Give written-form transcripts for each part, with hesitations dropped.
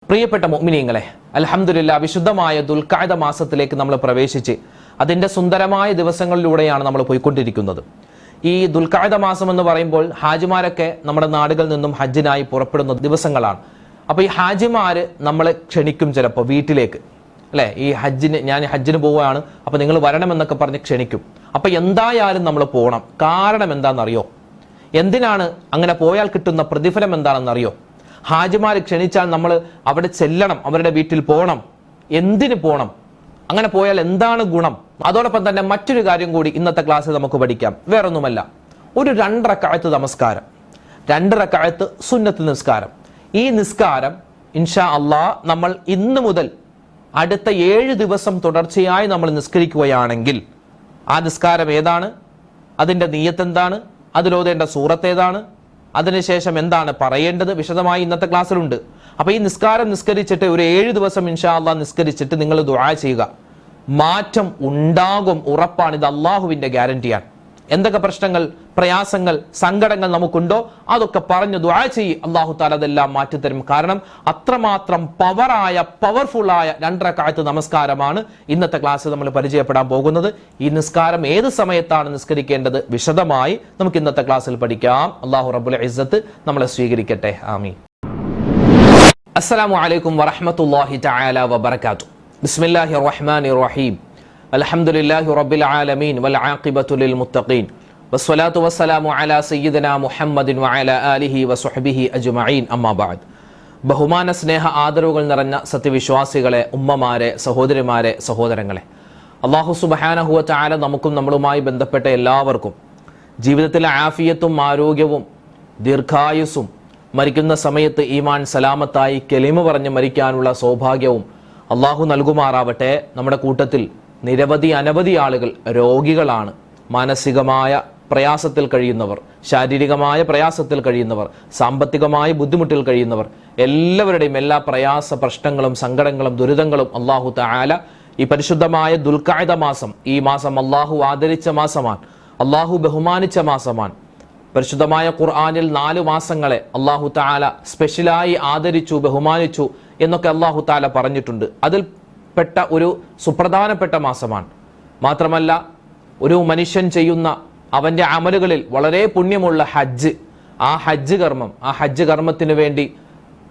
പ്രിയപ്പെട്ട മുഅ്മിനീങ്ങളെ, അൽഹംദുലില്ലാഹ് വിശുദ്ധമായ ദുൽഖഅദ മാസത്തിലേക്ക് നമ്മൾ പ്രവേശിച്ച് അതിന്റെ സുന്ദരമായ ദിവസങ്ങളിലൂടെയാണ് നമ്മൾ പോയിക്കൊണ്ടിരിക്കുന്നത്. ഈ ദുൽഖഅദ മാസം എന്ന് പറയുമ്പോൾ ഹാജിമാരൊക്കെ നമ്മുടെ നാടുകളിൽ നിന്നും ഹജ്ജിനായി പുറപ്പെടുന്ന ദിവസങ്ങളാണ്. അപ്പോൾ ഈ ഹാജിമാര് നമ്മളെ ക്ഷണിക്കും ചിലപ്പോൾ വീട്ടിലേക്ക്, അല്ലെ? ഈ ഞാൻ ഹജ്ജിന് പോവുകയാണ്, അപ്പൊ നിങ്ങൾ വരണമെന്നൊക്കെ പറഞ്ഞ് ക്ഷണിക്കും. അപ്പൊ എന്തായാലും നമ്മൾ പോകണം. കാരണം എന്താണെന്നറിയോ? എന്തിനാണ് അങ്ങനെ പോയാൽ കിട്ടുന്ന പ്രതിഫലം എന്താണെന്നറിയോ? ഹാജിമാർ ക്ഷണിച്ചാൽ നമ്മൾ അവിടെ ചെല്ലണം, അവരുടെ വീട്ടിൽ പോകണം. എന്തിനു പോകണം? അങ്ങനെ പോയാൽ എന്താണ് ഗുണം? അതോടൊപ്പം തന്നെ മറ്റൊരു കാര്യം കൂടി ഇന്നത്തെ ക്ലാസ്സിൽ നമുക്ക് പഠിക്കാം. വേറൊന്നുമല്ല, ഒരു 2 റക്അത്ത് നമസ്കാരം, 2 റക്അത്ത് സുന്നത്ത് നിസ്കാരം. ഈ നിസ്കാരം ഇൻഷാ അല്ലാഹ് നമ്മൾ ഇന്ന് മുതൽ അടുത്ത 7 ദിവസം തുടർച്ചയായി നമ്മൾ നിസ്കരിക്കുകയാണെങ്കിൽ ആ നിസ്കാരം ഏതാണ്, അതിന്റെ നിയ്യത്ത് എന്താണ്, അതിലോതേണ്ട സൂറത്ത് ഏതാണ്, അതിനുശേഷം എന്താണ് പറയേണ്ടത്, വിശദമായി ഇന്നത്തെ ക്ലാസ്സിലുണ്ട്. അപ്പൊ ഈ നിസ്കാരം നിസ്കരിച്ചിട്ട് ഒരു 7 ദിവസം ഇൻഷാ അല്ലാഹ് നിസ്കരിച്ചിട്ട് നിങ്ങൾ ദുആ ചെയ്യുക. മാറ്റം ഉണ്ടാകും, ഉറപ്പാണ്. ഇത് അള്ളാഹുവിന്റെ ഗ്യാരണ്ടിയാണ്. എന്തൊക്കെ പ്രശ്നങ്ങൾ, പ്രയാസങ്ങൾ, സങ്കടങ്ങൾ നമുക്കുണ്ടോ അതൊക്കെ പറഞ്ഞു ദുആ ചെയ്യ്, അല്ലാഹു തആല അതെല്ലാം മാറ്റിത്തരും. കാരണം അത്രമാത്രം പവർഫുള്ളായ 2 റക്അത്ത് നമസ്കാരമാണ് ഇന്നത്തെ ക്ലാസ് നമ്മൾ പരിചയപ്പെടാൻ പോകുന്നത്. ഈ നിസ്കാരം ഏത് സമയത്താണ് നിസ്കരിക്കേണ്ടത് വിശദമായി നമുക്ക് ഇന്നത്തെ ക്ലാസ്സിൽ പഠിക്കാം. അല്ലാഹു റബ്ബുൽ ഇസ്സത്ത് നമ്മളെ സ്വീകരിക്കട്ടെ. ആമീൻ. അസ്സലാമു അലൈക്കും വറഹ്മത്തുള്ളാഹി തആല വബറകാതുഹു. ബിസ്മില്ലാഹിർ റഹ്മാനിർ റഹീം. അൽഹംദുലില്ലാഹി റബ്ബിൽ ആലമീൻ വൽ ആഖിബത്തു ലിൽ മുത്തഖീൻ വസ്സലാത്തു വസ്സലാമു അലാ സയ്യിദിനാ മുഹമ്മദിൻ വഅലാ ആലിഹി വസ്വഹ്ബിഹി അജ്മഈൻ. അമ്മാ ബഅദ്. ബഹുമാന, സ്നേഹ, ആദരവുകൾ നിറഞ്ഞ സത്യവിശ്വാസികളെ, ഉമ്മമാരെ, സഹോദരിമാരെ, സഹോദരങ്ങളെ, അല്ലാഹു സുബ്ഹാനഹു വ തആല നമുക്കും നമ്മളുമായി ബന്ധപ്പെട്ട എല്ലാവർക്കും ജീവിതത്തിലെ ആഫിയത്തും ആരോഗ്യവും ദീർഘായുസ്സും മരിക്കുന്ന സമയത്ത് ഈമാൻ സലാമത്തായി കലിമ പറഞ്ഞ് മരിക്കാനുള്ള സൗഭാഗ്യവും അല്ലാഹു നൽകുമാറാവട്ടെ. നമ്മുടെ കൂട്ടത്തിൽ അനവധി ആളുകൾ രോഗികളാണ്. മാനസികമായ പ്രയാസത്തിൽ കഴിയുന്നവർ, ശാരീരികമായ പ്രയാസത്തിൽ കഴിയുന്നവർ, സാമ്പത്തികമായ ബുദ്ധിമുട്ടിൽ കഴിയുന്നവർ, എല്ലാവരുടെയും എല്ലാ പ്രയാസ പ്രശ്നങ്ങളും സങ്കടങ്ങളും ദുരിതങ്ങളും അല്ലാഹു തആല ഈ പരിശുദ്ധമായ ദുൽഖഅദ മാസം, ഈ മാസം അല്ലാഹു ആദരിച്ച മാസമാണ്, അല്ലാഹു ബഹുമാനിച്ച മാസമാണ്. പരിശുദ്ധമായ ഖുർആനിൽ 4 മാസങ്ങളെ അല്ലാഹു തആല സ്പെഷ്യലായി ആദരിച്ചു, ബഹുമാനിച്ചു എന്നൊക്കെ അല്ലാഹു തആല പറഞ്ഞിട്ടുണ്ട്. അതിൽ പെട്ട ഒരു സുപ്രധാനപ്പെട്ട മാസമാണ്. മാത്രമല്ല, ഒരു മനുഷ്യൻ ചെയ്യുന്ന അവന്റെ അമലുകളിൽ വളരെ പുണ്യമുള്ള ഹജ്ജ്, ആ ഹജ്ജ് കർമ്മത്തിന് വേണ്ടി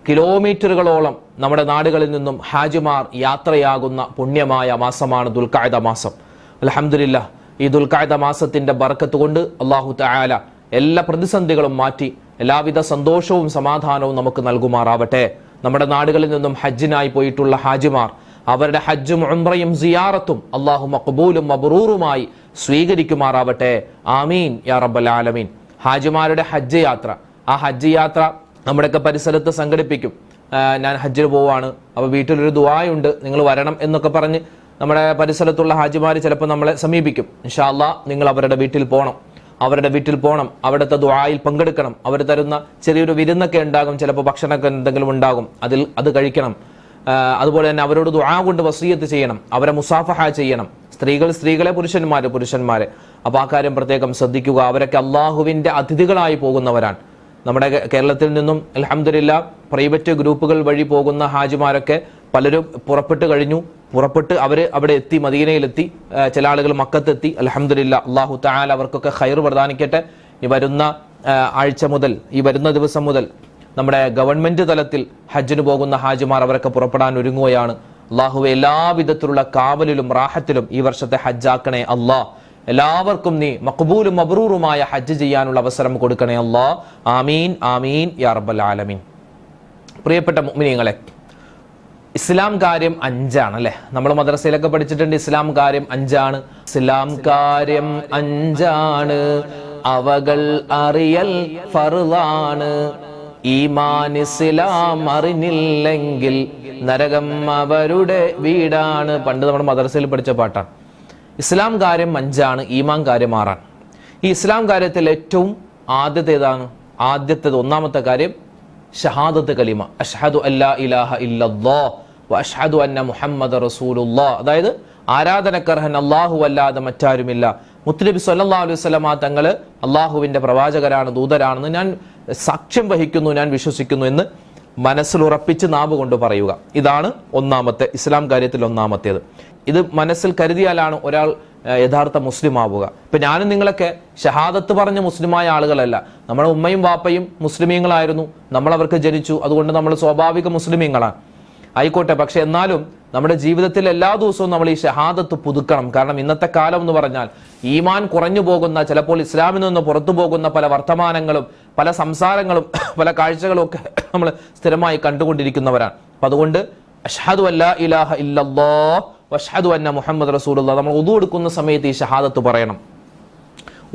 കിലോമീറ്ററുകളോളം നമ്മുടെ നാടുകളിൽ നിന്നും ഹാജിമാർ യാത്രയാകുന്ന പുണ്യമായ മാസമാണ് ദുൽഖഅദ മാസം. അൽഹംദുലില്ലാഹ്, ഈ ദുൽഖഅദ മാസത്തിന്റെ ബർക്കത്ത് കൊണ്ട് അല്ലാഹു തആല എല്ലാ പ്രതിസന്ധികളും മാറ്റി എല്ലാവിധ സന്തോഷവും സമാധാനവും നമുക്ക് നൽകുമാറാവട്ടെ. നമ്മുടെ നാടുകളിൽ നിന്നും ഹജ്ജിനായി പോയിട്ടുള്ള ഹാജിമാർ അവരുടെ ഹജ്ജും ഉംറയും സിയാറത്തും അല്ലാഹു മഖ്ബൂലും മബ്റൂറുമായി സ്വീകരിക്കുമാറാവട്ടെ. ആമീൻ യാ റബ്ബൽ ആലമീൻ. ഹാജിമാരുടെ ഹജ്ജ് യാത്ര, ആ ഹജ്ജ് യാത്ര നമ്മുടെയൊക്കെ പരിസരത്ത് സംഘടിപ്പിക്കും. ഞാൻ ഹജ്ജിന് പോവാണ്, അപ്പോൾ വീട്ടിലൊരു ദുആയുണ്ട്, നിങ്ങൾ വരണം എന്നൊക്കെ പറഞ്ഞ് നമ്മുടെ പരിസരത്തുള്ള ഹാജിമാർ ചിലപ്പോൾ നമ്മളെ സമീപിക്കും. ഇൻഷാ അല്ലാഹ് നിങ്ങൾ അവരുടെ വീട്ടിൽ പോകണം, അവിടുത്തെ ദുആയിൽ പങ്കെടുക്കണം. അവർ തരുന്ന ചെറിയൊരു വിരുന്നൊക്കെ ഉണ്ടാകും, ചിലപ്പോൾ ഭക്ഷണമൊക്കെ എന്തെങ്കിലും ഉണ്ടാകും, അത് കഴിക്കണം. അതുപോലെ തന്നെ അവരോട് ദുആ കൊണ്ട് വസിയത്ത് ചെയ്യണം, അവരെ മുസാഫഹ ചെയ്യണം. സ്ത്രീകളെ, പുരുഷന്മാരെ. അപ്പൊ ആ കാര്യം പ്രത്യേകം ശ്രദ്ധിക്കുക. അവരൊക്കെ അള്ളാഹുവിന്റെ അതിഥികളായി പോകുന്നവരാണ്. നമ്മുടെ കേരളത്തിൽ നിന്നും അൽഹംദുലില്ലാഹ് പ്രൈവറ്റ് ഗ്രൂപ്പുകൾ വഴി പോകുന്ന ഹാജിമാരൊക്കെ പലരും പുറപ്പെട്ട് അവര് അവിടെ എത്തി, മദീനയിലെത്തി. ചില ആളുകൾ മക്കത്തെത്തി. അൽഹംദുലില്ലാഹ്, അല്ലാഹു തആല അവർക്കൊക്കെ ഖൈർ പ്രദാനിക്കട്ടെ. ഈ വരുന്ന ദിവസം മുതൽ നമ്മുടെ ഗവൺമെന്റ് തലത്തിൽ ഹജ്ജിന് പോകുന്ന ഹാജിമാർ അവരൊക്കെ പുറപ്പെടാൻ ഒരുങ്ങുകയാണ്. അല്ലാഹുവേ, എല്ലാവിധത്തിലുള്ള കാവലിലും റാഹത്തിലും ഈ വർഷത്തെ ഹജ്ജാക്കണേ അല്ലാഹ്. എല്ലാവർക്കും നീ മഖ്ബൂലും മബ്റൂറുമായ ഹജ്ജ് ചെയ്യാനുള്ള അവസരം കൊടുക്കണേ അല്ലാഹ്. ആമീൻ ആമീൻ യാ റബ്ബൽ ആലമീൻ. പ്രിയപ്പെട്ട മുഅ്മിനീങ്ങളെ, ഇസ്ലാം കാര്യം 5 ആണ് അല്ലെ? നമ്മൾ മദ്രസയിലൊക്കെ പഠിച്ചിട്ടുണ്ട്. ഇസ്ലാം കാര്യം 5 ആണ്. ഇസ്ലാം കാര്യം 5 ആണ്, അവകൾ അറിയൽ ഫർളാണ്. ഈമാൻ ഇസ്ലാം അറിഞ്ഞില്ലെങ്കിൽ നരകം അവരുടെ വീടാണ്. പണ്ട് നമ്മുടെ മദ്രസയിൽ പഠിച്ച പാട്ടാണ്. ഇസ്ലാം കാര്യം 5 ആണ്, ഈമാൻ കാര്യം 6 ആണ്. ഈ ഇസ്ലാം കാര്യത്തിൽ ഏറ്റവും ഒന്നാമത്തെ കാര്യം ഷഹാദത്ത് കലിമ, അഷ്ഹദു അല്ലാ ഇലാഹ ഇല്ലല്ലാഹ് വ അഷ്ഹദു അന്ന മുഹമ്മദ റസൂലുള്ളാഹ്. അതായത് ആരാധനക്കർഹൻ അല്ലാഹു അല്ലാതെ മറ്റാരുമില്ല, മുത്തുനബി സല്ലല്ലാഹു അലൈഹി വസല്ലമ തങ്ങള് അള്ളാഹുവിന്റെ പ്രവാചകരാണ്, ദൂതരാണെന്ന് ഞാൻ സാക്ഷ്യം വഹിക്കുന്നു, ഞാൻ വിശ്വസിക്കുന്നു എന്ന് മനസ്സിൽ ഉറപ്പിച്ച് നാവ് കൊണ്ട് പറയുക. ഇതാണ് ഒന്നാമത്തെ ഇസ്ലാം കാര്യത്തിൽ ഒന്നാമത്തേത്. ഇത് മനസ്സിൽ കരുതിയാലാണ് ഒരാൾ യഥാർത്ഥ മുസ്ലിം ആവുക. ഇപ്പൊ ഞാനും നിങ്ങളൊക്കെ ഷഹാദത്ത് പറഞ്ഞ മുസ്ലിമായ ആളുകളല്ല. നമ്മുടെ ഉമ്മയും വാപ്പയും മുസ്ലിമീങ്ങളായിരുന്നു, നമ്മൾ അവർക്ക് ജനിച്ചു, അതുകൊണ്ട് നമ്മൾ സ്വാഭാവിക മുസ്ലിമീങ്ങളാണ് ആയിക്കോട്ടെ. പക്ഷെ എന്നാലും നമ്മുടെ ജീവിതത്തിൽ എല്ലാ ദിവസവും നമ്മൾ ഈ ഷഹാദത്ത് പുതുക്കണം. കാരണം ഇന്നത്തെ കാലം എന്ന് പറഞ്ഞാൽ ഈമാൻ കുറഞ്ഞു പോകുന്ന, ചിലപ്പോൾ ഇസ്ലാമിൽ നിന്ന് പുറത്തു പോകുന്ന പല വർത്തമാനങ്ങളും പല സംസാരങ്ങളും പല കാഴ്ചകളും ഒക്കെ നമ്മൾ സ്ഥിരമായി കണ്ടുകൊണ്ടിരിക്കുന്നവരാണ്. അപ്പൊ അതുകൊണ്ട് അഷ്ഹദു അല്ലാ ഇലാഹ ഇല്ലല്ലാഹ് വഅഷ്ഹദു അന്ന മുഹമ്മദ് റസൂലുള്ളാഹ് നമ്മൾ വുദു എടുക്കുന്ന സമയത്ത് ഈ ഷഹാദത്ത് പറയണം.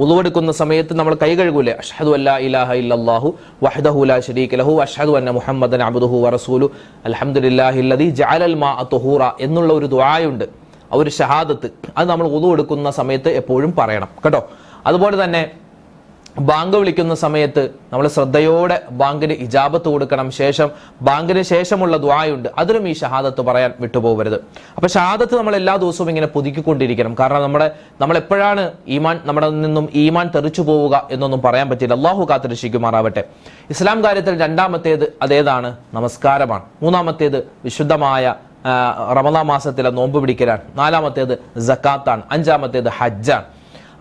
വുദു എടുക്കുന്ന സമയത്ത് നമ്മൾ കൈ കഴുകൂലേ, അഷ്ഹദു അല്ലാ ഇലാഹ ഇല്ലല്ലാഹു വഹ്ദഹു ലാ ശരീക ലഹു അഷ്ഹദു അന്ന മുഹമ്മദൻ അബ്ദുഹു വറസൂലു അൽഹംദുലില്ലാഹില്ലദീ ജഅലൽ മാഅ തുഹൂറ എന്നുള്ള ഒരു ദുആയുണ്ട്, ആ ഒരു ഷഹാദത്ത്. അത് നമ്മൾ വുദു എടുക്കുന്ന സമയത്ത് എപ്പോഴും പറയണം കേട്ടോ. അതുപോലെ തന്നെ ബാങ്ക് വിളിക്കുന്ന സമയത്ത് നമ്മൾ ശ്രദ്ധയോടെ ബാങ്കിന് ഇജാബത്ത് കൊടുക്കണം. ശേഷം ബാങ്കിന് ശേഷമുള്ള ദുആയുണ്ട്, അതിലും ഈ ഷഹാദത്ത് പറയാൻ വിട്ടുപോകരുത്. അപ്പൊ ഷഹാദത്ത് നമ്മൾ എല്ലാ ദിവസവും ഇങ്ങനെ പുതുക്കിക്കൊണ്ടിരിക്കണം. കാരണം നമ്മൾ എപ്പോഴാണ് നമ്മുടെ നിന്നും ഈമാൻ തെറിച്ചു പോവുക എന്നൊന്നും പറയാൻ പറ്റില്ല. അള്ളാഹു കാത്തുരക്ഷിക്കുമാറാവട്ടെ. ഇസ്ലാം കാര്യത്തിൽ രണ്ടാമത്തേത് അതേതാണ്? നമസ്കാരമാണ്. മൂന്നാമത്തേത് വിശുദ്ധമായ റമദാൻ മാസത്തിലെ നോമ്പ് പിടിക്കലാണ്. നാലാമത്തേത് സക്കാത്താണ്. അഞ്ചാമത്തേത് ഹജ്ജാണ്.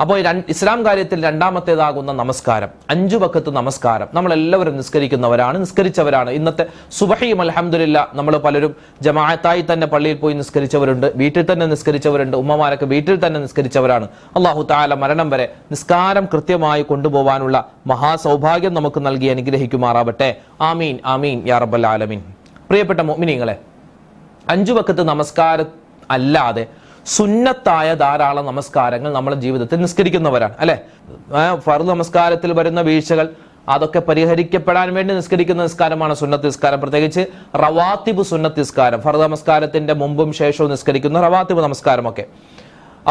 അപ്പോൾ ഇസ്ലാം കാര്യത്തിൽ രണ്ടാമത്തേതാകുന്ന നമസ്കാരം, 5 വഖത്ത് നമസ്കാരം നമ്മളെല്ലാവരും നിസ്കരിച്ചവരാണ്. ഇന്നത്തെ സുബഹിയും അൽഹംദുലില്ലാ നമ്മൾ പലരും ജമാഅത്തായി തന്നെ പള്ളിയിൽ പോയി നിസ്കരിച്ചവരുണ്ട്, വീട്ടിൽ തന്നെ നിസ്കരിച്ചവരുണ്ട്, ഉമ്മമാരൊക്കെ വീട്ടിൽ തന്നെ നിസ്കരിച്ചവരാണ്. അല്ലാഹു തആല മരണം വരെ നിസ്കാരം കൃത്യമായി കൊണ്ടുപോകാനുള്ള മഹാസൗഭാഗ്യം നമുക്ക് നൽകി അനുഗ്രഹിക്കുമാറാവട്ടെ. ആമീൻ ആമീൻ യാ റബ്ബൽ ആലമീൻ. പ്രിയപ്പെട്ട മുഅ്മിനീങ്ങളെ, 5 വഖത്ത് നമസ്കാരം അല്ലാതെ സുന്നത്തായ ധാരാളം നമസ്കാരങ്ങൾ നമ്മുടെ ജീവിതത്തിൽ നിസ്കരിക്കുന്നവരാണ് അല്ലെ. ഫർദ് നമസ്കാരത്തിൽ വരുന്ന വീഴ്ചകൾ അതൊക്കെ പരിഹരിക്കപ്പെടാൻ വേണ്ടി നിസ്കരിക്കുന്ന നിസ്കാരമാണ് സുന്നത്ത് നിസ്കാരം. പ്രത്യേകിച്ച് റവാത്തിബ് സുന്നത്ത് നിസ്കാരം, ഫർദ് നമസ്കാരത്തിന്റെ മുമ്പും ശേഷവും നിസ്കരിക്കുന്ന റവാത്തിബ് നമസ്കാരമൊക്കെ.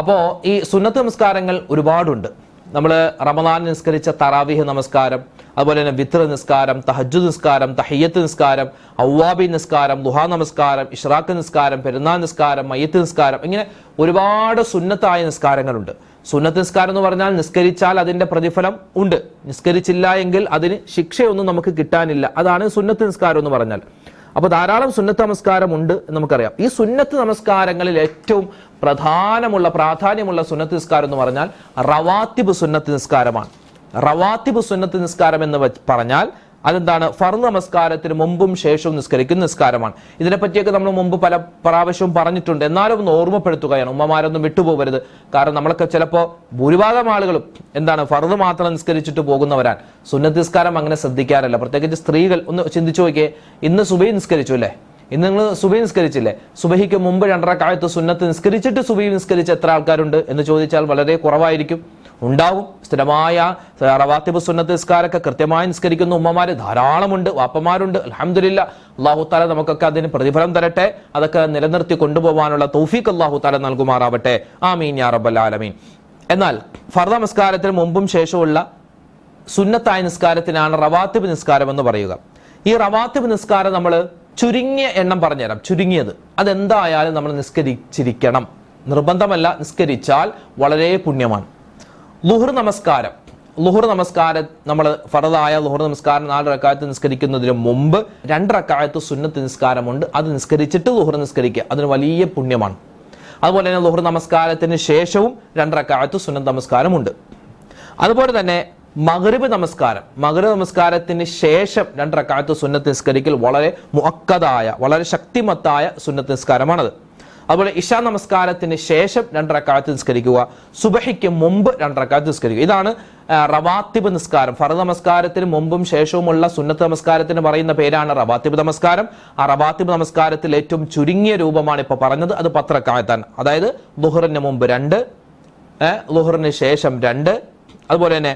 അപ്പോ ഈ സുന്നത്ത് നമസ്കാരങ്ങൾ ഒരുപാടുണ്ട്. നമ്മൾ റമദാൻ നിസ്കരിച്ച തറാവീഹ് നമസ്കാരം, അതുപോലെ തന്നെ വിത്ർ നിസ്കാരം, തഹജ്ജുദ് നിസ്കാരം, തഹിയ്യത്ത് നിസ്കാരം, അവ്വാബി നിസ്കാരം, ദുഹാ നമസ്കാരം, ഇഷ്റാഖ് നിസ്കാരം, പെരുന്നാൾ നിസ്കാരം, മയ്യത്ത് നിസ്കാരം, ഇങ്ങനെ ഒരുപാട് സുന്നത്തായ നിസ്കാരങ്ങളുണ്ട്. സുന്നത്ത് നിസ്കാരം എന്ന് പറഞ്ഞാൽ നിസ്കരിച്ചാൽ അതിന്റെ പ്രതിഫലം ഉണ്ട്, നിസ്കരിച്ചില്ല എങ്കിൽ അതിന് ശിക്ഷയൊന്നും നമുക്ക് കിട്ടാനില്ല. അതാണ് സുന്നത്ത് നിസ്കാരം എന്ന് പറഞ്ഞാൽ. അപ്പൊ ധാരാളം സുന്നത്ത് നമസ്കാരം ഉണ്ട് എന്ന് നമുക്കറിയാം. ഈ സുന്നത്ത് നമസ്കാരങ്ങളിൽ ഏറ്റവും പ്രാധാന്യമുള്ള സുന്നത്ത് നിസ്കാരം എന്ന് പറഞ്ഞാൽ റവാത്തിബ് സുന്നത്ത് നിസ്കാരമാണ്. റവാത്തിബ് സുന്നത്ത് നിസ്കാരം എന്ന് പറഞ്ഞാൽ അതെന്താണ്? ഫർദ് നമസ്കാരത്തിന് മുമ്പും ശേഷവും നിസ്കരിക്കുന്ന നിസ്കാരമാണ്. ഇതിനെപ്പറ്റിയൊക്കെ നമ്മൾ മുമ്പ് പല പ്രാവശ്യവും പറഞ്ഞിട്ടുണ്ട്. എന്നാലും ഒന്ന് ഓർമ്മപ്പെടുത്തുകയാണ്, ഉമ്മമാരൊന്നും വിട്ടുപോകരുത്. കാരണം നമ്മളൊക്കെ ചിലപ്പോൾ ഭൂരിഭാഗം ആളുകളും ഫർദ് മാത്രം നിസ്കരിച്ചിട്ട് പോകുന്നവരാണ്. സുന്നത്ത് നിസ്കാരം അങ്ങനെ ശ്രദ്ധിക്കാറില്ല. പ്രത്യേകിച്ച് സ്ത്രീകൾ ഒന്ന് ചിന്തിച്ചു നോക്കിയേ, ഇന്ന് സുബഹി നിസ്കരിച്ചു അല്ലേ? ഇന്ന് നിങ്ങൾ സുബഹി നിസ്കരിച്ചില്ലേ? സുബഹിക്ക് മുമ്പ് 2 റക്അത്ത് സുന്നത്ത് നിസ്കരിച്ചിട്ട് സുബഹി നിസ്കരിച്ച എത്ര ആൾക്കാരുണ്ട് എന്ന് ചോദിച്ചാൽ വളരെ കുറവായിരിക്കും. ഉണ്ടാവും. സ്ഥിരമായ റവാത്തിബ് സുന്നത്ത് നിസ്കാരമൊക്കെ കൃത്യമായി നിസ്കരിക്കുന്ന ഉമ്മമാര് ധാരാളമുണ്ട്, വാപ്പമാരുണ്ട്. അൽഹംദുലില്ലാ, അല്ലാഹു തആല നമുക്കൊക്കെ അതിന് പ്രതിഫലം തരട്ടെ. അതൊക്കെ നിലനിർത്തി കൊണ്ടുപോകാനുള്ള തൗഫീഖ് അല്ലാഹു തആല നൽകുമാറാവട്ടെ. ആമീൻ യാ റബ്ബൽ ആലമീൻ. എന്നാൽ ഫർദ് നമസ്കാരത്തിന് മുമ്പും ശേഷമുള്ള സുന്നത്തായ നിസ്കാരത്തിനാണ് റവാത്തിബ് നിസ്കാരം എന്ന് പറയുക. ഈ റവാത്തിബ് നിസ്കാരം നമ്മൾ ചുരുങ്ങിയ എണ്ണം പറഞ്ഞുതരാം. ചുരുങ്ങിയത് അതെന്തായാലും നമ്മൾ നിസ്കരിച്ചിരിക്കണം. നിർബന്ധമല്ല, നിസ്കരിച്ചാൽ വളരെ പുണ്യമാണ്. ളുഹർ നമസ്കാരം നമ്മൾ ഫർദായ ളുഹർ നമസ്കാരം 4 റക്അത്ത് നിസ്കരിക്കുന്നതിന് മുമ്പ് 2 റക്അത്ത് സുന്നത്ത് നിസ്കാരമുണ്ട്. അത് നിസ്കരിച്ചിട്ട് ളുഹർ നിസ്കരിക്കുക, അതിന് വലിയ പുണ്യമാണ്. അതുപോലെ തന്നെ ളുഹർ നമസ്കാരത്തിന് ശേഷവും 2 റക്അത്ത് സുന്നത്ത് നമസ്കാരമുണ്ട്. അതുപോലെ തന്നെ മഗ്രിബ് നമസ്കാരത്തിന് ശേഷം 2 റക്അത്ത് സുന്നത്ത് നിസ്കരിക്കൽ വളരെ മുഅക്കദായ, വളരെ ശക്തിമത്തായ സുന്നത്ത് നിസ്കാരമാണത്. അതുപോലെ ഇശാ നമസ്കാരത്തിന് ശേഷം 2 റക്അത്ത് നിസ്കരിക്കുക, സുബഹിക്ക് മുമ്പ് 2 റക്അത്ത് നിസ്കരിക്കുക. ഇതാണ് റവാത്തിബ് നിസ്കാരം. ഫർദ് നമസ്കാരത്തിന് മുമ്പും ശേഷവുമുള്ള സുന്നത്ത് നമസ്കാരത്തിന് പറയുന്ന പേരാണ് റവാത്തിബ് നമസ്കാരം. ആ റവാത്തിബ് നമസ്കാരത്തിൽ ഏറ്റവും ചുരുങ്ങിയ രൂപമാണ് ഇപ്പൊ പറഞ്ഞത്. അത് 10 റക്അത്താണ്. അതായത് ളുഹറിന് മുമ്പ് 2, ളുഹറിന് ശേഷം 2, അതുപോലെ തന്നെ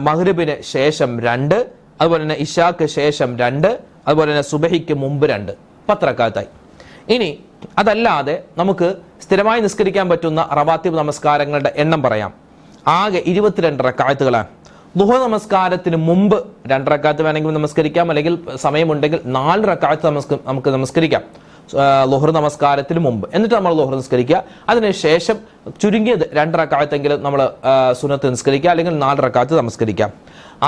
മഗ്രിബിന് ശേഷം 2, അതുപോലെ തന്നെ ഇശാക്ക് ശേഷം 2, അതുപോലെ തന്നെ സുബഹിക്ക് മുമ്പ് 2, 10 റക്അത്തായി. ഇനി അതല്ലാതെ നമുക്ക് സ്ഥിരമായി നിസ്കരിക്കാൻ പറ്റുന്ന റവാത്തിബ് നമസ്കാരങ്ങളുടെ എണ്ണം പറയാം. ആകെ 22 റക്അത്തുകളാണ്. ളുഹർ നമസ്കാരത്തിന് മുമ്പ് 2 റക്അത്ത് വേണമെങ്കിൽ നമസ്കരിക്കാം, അല്ലെങ്കിൽ സമയമുണ്ടെങ്കിൽ 4 റക്അത്ത് നമുക്ക് നമസ്കരിക്കാം ളുഹർ നമസ്കാരത്തിന് മുമ്പ്. എന്നിട്ട് നമ്മൾ ളുഹർ നിസ്കരിക്കുക. അതിനുശേഷം ചുരുങ്ങിയത് 2 റക്അത്തെങ്കിലും നമ്മൾ സുന്നത്ത് നിസ്കരിക്കുക, അല്ലെങ്കിൽ 4 റക്അത്ത് നമസ്കരിക്കാം.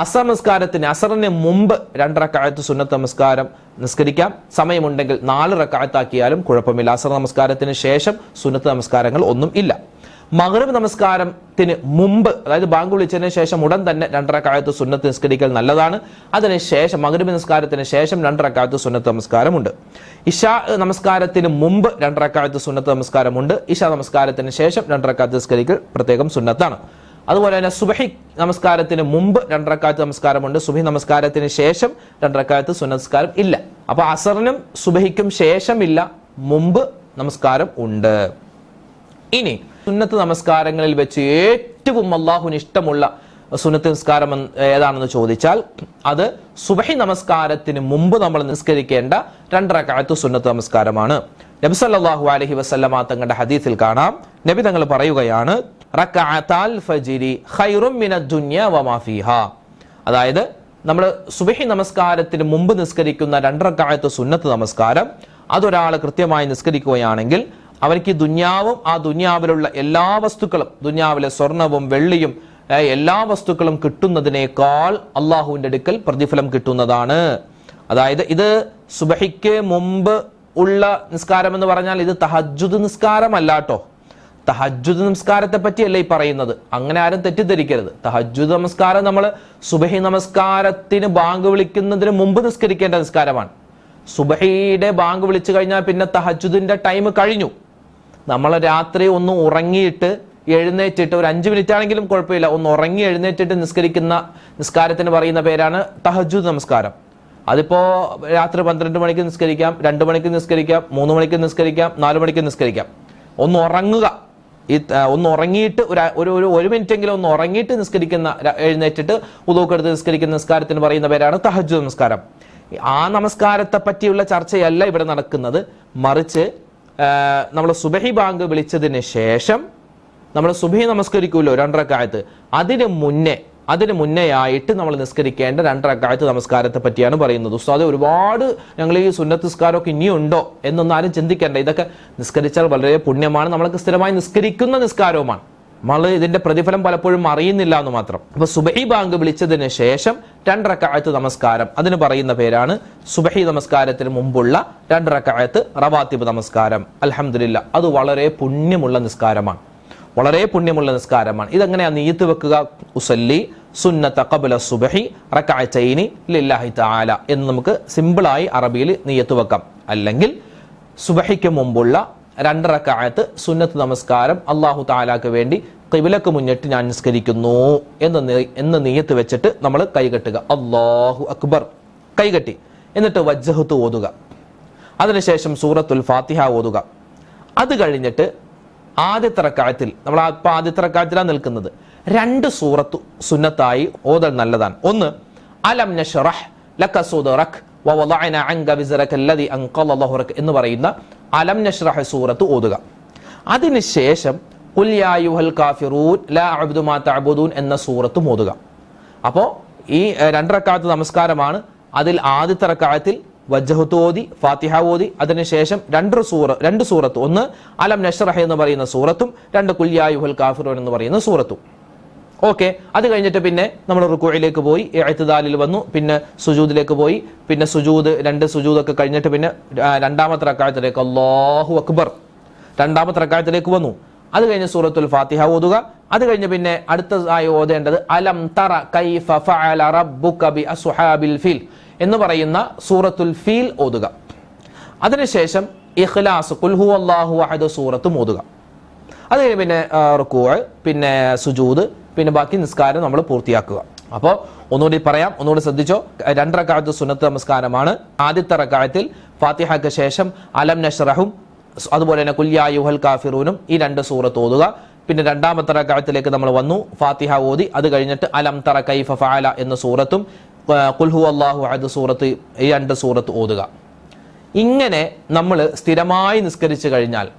അസർ നമസ്കാരത്തിന് അസറിന് മുമ്പ് 2 റക്അത്ത് സുന്നത്ത് നമസ്കാരം നിസ്കരിക്കാം. സമയമുണ്ടെങ്കിൽ 4 റക്അത്താക്കിയാലും കുഴപ്പമില്ല. അസർ നമസ്കാരത്തിന് ശേഷം സുന്നത്ത് നമസ്കാരങ്ങൾ ഒന്നും ഇല്ല. മഗ്രിബ് നമസ്കാരത്തിന് മുമ്പ്, അതായത് ബാങ്ക് വിളിച്ചതിന് ശേഷം ഉടൻ തന്നെ 2 റക്അത്ത് സുന്നത്ത് നിസ്കരിക്കൽ നല്ലതാണ്. അതിനുശേഷം മഗ്രിബ് നമസ്കാരത്തിന് ശേഷം 2 റക്അത്ത് സുന്നത്ത് നമസ്കാരമുണ്ട്. ഇശാ നമസ്കാരത്തിന് മുമ്പ് 2 റക്അത്ത് സുന്നത്ത് നമസ്കാരമുണ്ട്. ഇശാ നമസ്കാരത്തിന് ശേഷം 2 റക്അത്ത് നിസ്കരിക്കൽ പ്രത്യേകം സുന്നത്താണ്. അതുപോലെ തന്നെ സുബഹി നമസ്കാരത്തിന് മുമ്പ് 2 റക്അത്ത് നമസ്കാരമുണ്ട്. സുബഹി നമസ്കാരത്തിന് ശേഷം 2 റക്അത്ത് സുന്നത്ത് നമസ്കാരം ഇല്ല. അപ്പൊ അസറിനും സുബഹിക്കും ശേഷം ഇല്ല, മുമ്പ് നമസ്കാരം ഉണ്ട്. ഇനി സുന്നത്ത് നമസ്കാരങ്ങളിൽ വെച്ച് ഏറ്റവും അല്ലാഹുവിന് ഇഷ്ടമുള്ള സുന്നത്ത് നിസ്കാരം ഏതാണെന്ന് ചോദിച്ചാൽ അത് സുബഹി നമസ്കാരത്തിന് മുമ്പ് നമ്മൾ നിസ്കരിക്കേണ്ട 2 റക്അത്ത് സുന്നത്ത് നമസ്കാരമാണ്. നബി സല്ലല്ലാഹു അലൈഹി വസല്ലമ തങ്ങളുടെ ഹദീസിൽ കാണാം, നബി തങ്ങൾ പറയുകയാണ്, റക്അത്താൽ ഫജ്രി ഖൈറും മിനദ് ദുനിയ വമാ ഫീഹാ. അതായത് നമ്മൾ സുബഹി നമസ്കാരത്തിന് മുമ്പ് നിസ്കരിക്കുന്ന 2 റക്അത്ത് സുന്നത്ത് നമസ്കാരം അതൊരാൾ കൃത്യമായി നിസ്കരിക്കുകയാണെങ്കിൽ അവർക്ക് ദുനിയാവും ആ ദുനിയാവിലുള്ള എല്ലാ വസ്തുക്കളും, ദുനിയാവിലെ സ്വർണവും വെള്ളിയും എല്ലാ വസ്തുക്കളും കിട്ടുന്നതിനേക്കാൾ അള്ളാഹുവിന്റെ അടുക്കൽ പ്രതിഫലം കിട്ടുന്നതാണ്. അതായത് ഇത് സുബഹിക്ക് മുമ്പ് ഉള്ള നിസ്കാരം എന്ന് പറഞ്ഞാൽ ഇത് തഹജ്ജുദ് നിസ്കാരമല്ല കേട്ടോ. തഹജ്ജുദ് നമസ്കാരത്തെ പറ്റിയല്ല ഈ പറയുന്നത്, അങ്ങനെ ആരും തെറ്റിദ്ധരിക്കരുത്. തഹജ്ജുദ് നമസ്കാരം നമ്മൾ സുബഹി നമസ്കാരത്തിന് ബാങ്ക് വിളിക്കുന്നതിന് മുമ്പ് നിസ്കരിക്കേണ്ട നിസ്കാരമാണ്. സുബഹിയുടെ ബാങ്ക് വിളിച്ചു കഴിഞ്ഞാൽ പിന്നെ തഹജ്ജുദിന്റെ ടൈം കഴിഞ്ഞു. നമ്മൾ രാത്രി ഒന്ന് ഉറങ്ങിയിട്ട് എഴുന്നേറ്റിട്ട് ഒരു 5 മിനിറ്റ് ആണെങ്കിലും കുഴപ്പമില്ല, ഒന്ന് ഉറങ്ങി എഴുന്നേറ്റിട്ട് നിസ്കരിക്കുന്ന നിസ്കാരത്തിന് പറയുന്ന പേരാണ് തഹജ്ജുദ് നമസ്കാരം. അതിപ്പോ രാത്രി 12 മണിക്ക് നിസ്കരിക്കാം, 2 മണിക്ക് നിസ്കരിക്കാം, 3 മണിക്ക് നിസ്കരിക്കാം, 4 മണിക്ക് നിസ്കരിക്കാം. ഒന്ന് ഉറങ്ങുക, ഒന്ന് ഉറങ്ങിയിട്ട് ഒരു മിനിറ്റ് എങ്കിലും ഒന്ന് ഉറങ്ങിയിട്ട് നിസ്കരിക്കുന്ന, എഴുന്നേറ്റിട്ട് ഉദൂക്ക് എടുത്ത് നിസ്കരിക്കുന്ന നിസ്കാരത്തിന് പറയുന്ന പേരാണ് തഹജ്ജുദ് നമസ്കാരം. ആ നമസ്കാരത്തെ പറ്റിയുള്ള ചർച്ചയല്ല ഇവിടെ നടക്കുന്നത്. മറിച്ച് നമ്മൾ സുബഹി ബാങ്ക് വിളിച്ചതിന് ശേഷം നമ്മൾ സുബഹി നമസ്കരിക്കുമല്ലോ 2 റക്അത്ത്, അതിന് മുന്നേ ആയിട്ട് നമ്മൾ നിസ്കരിക്കേണ്ട 2 റക്അത്ത് നമസ്കാരത്തെ പറ്റിയാണ് പറയുന്നത്. ഉസ്താദെ, ഒരുപാട് ഞങ്ങൾ ഈ സുന്നത്ത് നിസ്കാരമൊക്കെ ഇനിയുണ്ടോ എന്നൊന്നും ആരും ചിന്തിക്കേണ്ട. ഇതൊക്കെ നിസ്കരിച്ചാൽ വളരെ പുണ്യമാണ്, നമ്മൾക്ക് സ്ഥിരമായി നിസ്കരിക്കുന്ന നിസ്കാരവുമാണ്. നമ്മൾ ഇതിന്റെ പ്രതിഫലം പലപ്പോഴും അറിയുന്നില്ല എന്ന് മാത്രം. അപ്പൊ സുബഹി ബാങ്ക് വിളിച്ചതിന് ശേഷം 2 റക്അത്ത് നമസ്കാരം, അതിന് പറയുന്ന പേരാണ് സുബഹി നമസ്കാരത്തിന് മുമ്പുള്ള 2 റക്അത്ത് റവാത്തിബ് നമസ്കാരം. അൽഹംദുലില്ലാ, അത് വളരെ പുണ്യമുള്ള നിസ്കാരമാണ്, വളരെ പുണ്യമുള്ള നിസ്കാരമാണ്. ഇതെങ്ങനെയാ നിയ്യത്ത് വെക്കുക? ഉസല്ലി സുന്നത ഖബ്ല സുബ്ഹി റക്അത്തൈനി ലില്ലാഹി തആല എന്ന് നമുക്ക് സിമ്പിളായി അറബിയിൽ നിയ്യത്ത് വെക്കാം. അല്ലെങ്കിൽ സുബ്ഹിക്ക് മുമ്പുള്ള 2 റക്അത്ത് സുന്നത്ത് നമസ്കാരം അല്ലാഹു തആലാക്ക് വേണ്ടി ഖിബ്ലക്ക് മുന്നിട്ട് ഞാൻ നിസ്കരിക്കുന്നു എന്ന് നിയ്യത്ത് വെച്ചിട്ട് നമ്മൾ കൈകെട്ടുക, അല്ലാഹു അക്ബർ, കൈകെട്ടി. എന്നിട്ട് വജ്ഹത്ത് ഓതുക. അതിനുശേഷം സൂറത്തുൽ ഫാത്തിഹ ഓതുക. അത് കഴിഞ്ഞിട്ട് ആദ്യത്തെ റക്അത്തിൽ, നമ്മൾ ആദ്യത്തെ റക്അത്തിലാണ് നിൽക്കുന്നത്, 2 സൂറത്ത് സുന്നത്തായി ഓതൽ നല്ലതാണ്. ഒന്ന്, അലം നശ്റഹ് ലക സദ്റക് വവളഅന അൻക വിസ്റക അല്ലദി അൻഖള ളഹ്റക എന്ന് പറയുന്ന അലം നശ്റഹ് സൂറത്ത് ഓതുക. അതിനുശേഷം ഖുൽ യാ അയ്യുഹൽ കാഫിറൂൻ ലാ അഅബ്ദു മാ തഅബുദൂൻ എന്ന സൂറത്തും ഓതുക. അപ്പോൾ ഈ 2 റക്അത്ത് നമസ്കാരമാണ്. അതിൽ ആദ്യത്തെ റക്അത്തിൽ വജ്ഹത്ത് ഓതി, ഫാത്തിഹ ഓതി, അതിനുശേഷം 2 സൂറത്ത്, ഒന്ന് അലം നശ്റഹ് എന്ന് പറയുന്ന സൂറത്തും 2 ഖുൽ യാ അയ്യുഹൽ കാഫിറൂൻ എന്ന് പറയുന്ന സൂറത്തും. ഓക്കെ, അത് കഴിഞ്ഞിട്ട് പിന്നെ നമ്മൾ റുക്കൂഇലേക്ക് പോയി, ഇഅ്തിദാലിൽ വന്നു, പിന്നെ സുജൂദിലേക്ക് പോയി, പിന്നെ സുജൂദ് 2 സുജൂദൊക്കെ കഴിഞ്ഞിട്ട് പിന്നെ 2ാമത്തെ റക്അത്തിലേക്ക് അല്ലാഹു അക്ബർ, 2ാമത്തെ റക്അത്തിലേക്ക് വന്നു. അത് കഴിഞ്ഞ് സൂറത്തുൽ ഫാത്തിഹ ഓതുക. അത് കഴിഞ്ഞ് പിന്നെ അടുത്തതായി ഓതേണ്ടത് അലം തറ കൈഫ ഫഅല റബ്ബുക ബി അസ്ഹാബിൽ ഫീൽ എന്ന് പറയുന്ന സൂറത്തുൽ ഫീൽ ഓതുക. അതിനുശേഷം ഇഖ്ലാസ് ഖുൽ ഹുവല്ലാഹു അഹദ് സൂറത്തും ഓതുക. അത് കഴിഞ്ഞ് പിന്നെ റുക്കൂഅ്, പിന്നെ സുജൂദ്, പിന്നെ ബാക്കി നിസ്കാരം നമ്മൾ പൂർത്തിയാക്കുക. അപ്പോൾ ഒന്നുകൂടി പറയാം, ഒന്നുകൂടി ശ്രദ്ധിച്ചോ. 2 റക്അത്ത് സുന്നത്ത് നമസ്കാരമാണ്. ആദ്യത്തെ റക്അത്തിൽ ഫാത്തിഹയ്ക്ക് ശേഷം അലം നശ്റഹും അതുപോലെ തന്നെ ഖുൽ യാ അയ്യുഹൽ കാഫിറൂനും ഈ 2 സൂറത്ത് ഓതുക. പിന്നെ 2ാമത്തെ റക്അത്തിലേക്ക് നമ്മൾ വന്നു, ഫാത്തിഹ ഓതി, അത് കഴിഞ്ഞിട്ട് അലം തറ കൈഫ ഫഅല എന്ന സൂറത്തും ഖുൽ ഹുവല്ലാഹു അഹദ് സൂറത്ത്, ഈ 2 സൂറത്ത് ഓതുക. ഇങ്ങനെ നമ്മൾ സ്ഥിരമായി നിസ്കരിച്ചു കഴിഞ്ഞാൽ,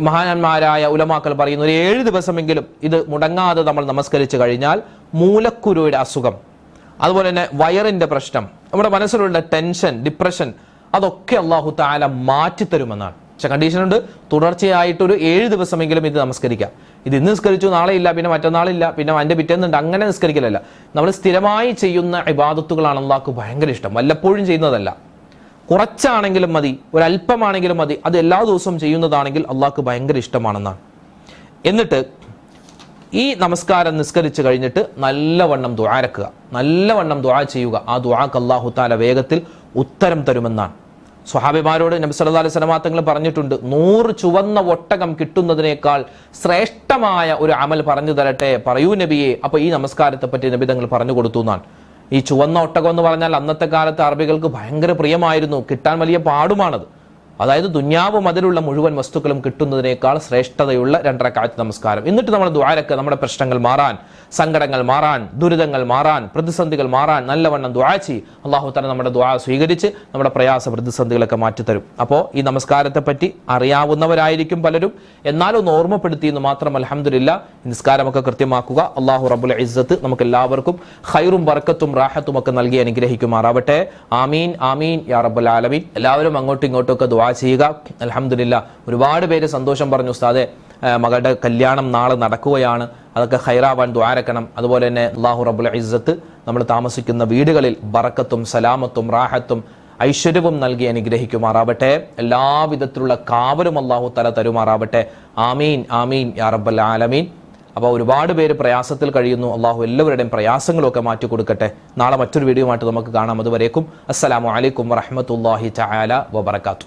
മഹാന്മാരായ ഉലമാക്കൾ പറയുന്ന ഒരു 7 ദിവസമെങ്കിലും ഇത് മുടങ്ങാതെ നമ്മൾ നമസ്കരിച്ചു കഴിഞ്ഞാൽ മൂലക്കുരുയുടെ അസുഖം, അതുപോലെ തന്നെ വയറിന്റെ പ്രശ്നം, നമ്മുടെ മനസ്സിലുള്ള ടെൻഷൻ, ഡിപ്രഷൻ, അതൊക്കെ അല്ലാഹു തആല മാറ്റിത്തരുമെന്നാണ്. പക്ഷെ കണ്ടീഷനുണ്ട്, തുടർച്ചയായിട്ടൊരു 7 ദിവസമെങ്കിലും ഇത് നമസ്കരിക്കാം. ഇത് ഇന്ന് നിസ്കരിച്ചു, നാളെ ഇല്ല, പിന്നെ മറ്റന്നാളില്ല, പിന്നെ അതിന്റെ പിറ്റേന്നുണ്ട്, അങ്ങനെ നിസ്കരിക്കലല്ല. നമ്മൾ സ്ഥിരമായി ചെയ്യുന്ന ഇബാദത്തുകളാണ് അള്ളാഹ്ക്ക് ഭയങ്കര ഇഷ്ടം. വല്ലപ്പോഴും ചെയ്യുന്നതല്ല, കുറച്ചാണെങ്കിലും മതി, ഒരല്പമാണെങ്കിലും മതി, അത് എല്ലാ ദിവസവും ചെയ്യുന്നതാണെങ്കിൽ അള്ളാഹ്ക്ക് ഭയങ്കര ഇഷ്ടമാണെന്നാണ്. എന്നിട്ട് ഈ നമസ്കാരം നിസ്കരിച്ചു കഴിഞ്ഞിട്ട് നല്ലവണ്ണം ദുആരക്കുക, നല്ലവണ്ണം ദുആ ചെയ്യുക. ആ ദുആക്ക് അല്ലാഹു തആല വേഗത്തിൽ ഉത്തരം തരുമെന്നാണ് സ്വഹാബിമാരോട് നബി സല്ലല്ലാഹു അലൈഹി വസല്ലം തങ്ങൾ പറഞ്ഞിട്ടുണ്ട്. 100 ചുവന്ന ഒട്ടകം കിട്ടുന്നതിനേക്കാൾ ശ്രേഷ്ഠമായ ഒരു അമൽ പറഞ്ഞു തരട്ടെ, പറയൂ നബിയെ. അപ്പൊ ഈ നമസ്കാരത്തെ പറ്റി നബി തങ്ങൾ പറഞ്ഞു കൊടുത്തു എന്നാണ്. ഈ ചുവന്ന ഒട്ടകം എന്ന് പറഞ്ഞാൽ അന്നത്തെ കാലത്ത് അറബികൾക്ക് ഭയങ്കര പ്രിയമായിരുന്നു, കിട്ടാൻ വലിയ പാടുമാണത്. അതായത് ദുന്യാവും അതിലുള്ള മുഴുവൻ വസ്തുക്കളും കിട്ടുന്നതിനേക്കാൾ ശ്രേഷ്ഠതയുള്ള 2 റക്അത്ത് നമസ്കാരം. എന്നിട്ട് നമ്മൾ ദുആരക്ക് നമ്മുടെ പ്രശ്നങ്ങൾ മാറാൻ, സങ്കടങ്ങൾ മാറാൻ, ദുരിതങ്ങൾ മാറാൻ, പ്രതിസന്ധികൾ മാറാൻ നല്ലവണ്ണം ദുആ ചെയ്യും. അല്ലാഹു തആല നമ്മുടെ ദുആ സ്വീകരിച്ച് നമ്മുടെ പ്രയാസ പ്രതിസന്ധികളൊക്കെ മാറ്റിത്തരും. അപ്പോൾ ഈ നമസ്കാരത്തെ പറ്റി അറിയാവുന്നവരായിരിക്കും പലരും, എന്നാലും ഓർമ്മപ്പെടുത്തിയെന്ന് മാത്രം. അൽഹംദുലില്ലാ, നിസ്കാരമൊക്കെ കൃത്യമാക്കുക. അല്ലാഹു റബ്ബുൽ ഇസ്സത്ത് നമുക്ക് എല്ലാവർക്കും ഖൈറും ബർക്കത്തും റാഹത്തും ഒക്കെ നൽകി അനുഗ്രഹിക്കുമാറാവട്ടെ. ആമീൻ ആമീൻ യാ റബ്ബൽ ആലമീൻ. എല്ലാവരും അങ്ങോട്ടും ഇങ്ങോട്ടും ഒക്കെ ദുആ ചെയ്യുക. അൽഹംദുലില്ലാ, ഒരുപാട് പേര് സന്തോഷം പറഞ്ഞു, ഉസ്താദെ മകളുടെ കല്യാണം നാളെ നടക്കുകയാണ്, അതൊക്കെ ഖൈറാവാൻ ദുആരക്കണം. അതുപോലെ തന്നെ അല്ലാഹു റബ്ബുൽ ഇസ്സത്ത് നമ്മൾ താമസിക്കുന്ന വീടുകളിൽ ബറക്കത്തും സലാമത്തും റാഹത്തും ഐശ്വര്യവും നൽകി അനുഗ്രഹിക്കുമാറാവട്ടെ. എല്ലാവിധത്തിലുള്ള കാവലും അല്ലാഹു തആല തരുമാറാവട്ടെ. ആമീൻ ആമീൻ യാ റബ്ബൽ ആലമീൻ. അപ്പോൾ ഒരുപാട് പേര് പ്രയാസത്തിൽ കഴിയുന്നു. അല്ലാഹു എല്ലാവരുടെയും പ്രയാസങ്ങളൊക്കെ മാറ്റി കൊടുക്കട്ടെ. നാളെ മറ്റൊരു വീഡിയോ ആയിട്ട് നമുക്ക് കാണാം. അതുവരേക്കും അസ്സലാമു അലൈക്കും വറഹ്മത്തുള്ളാഹി തആല വബറകാതുഹു.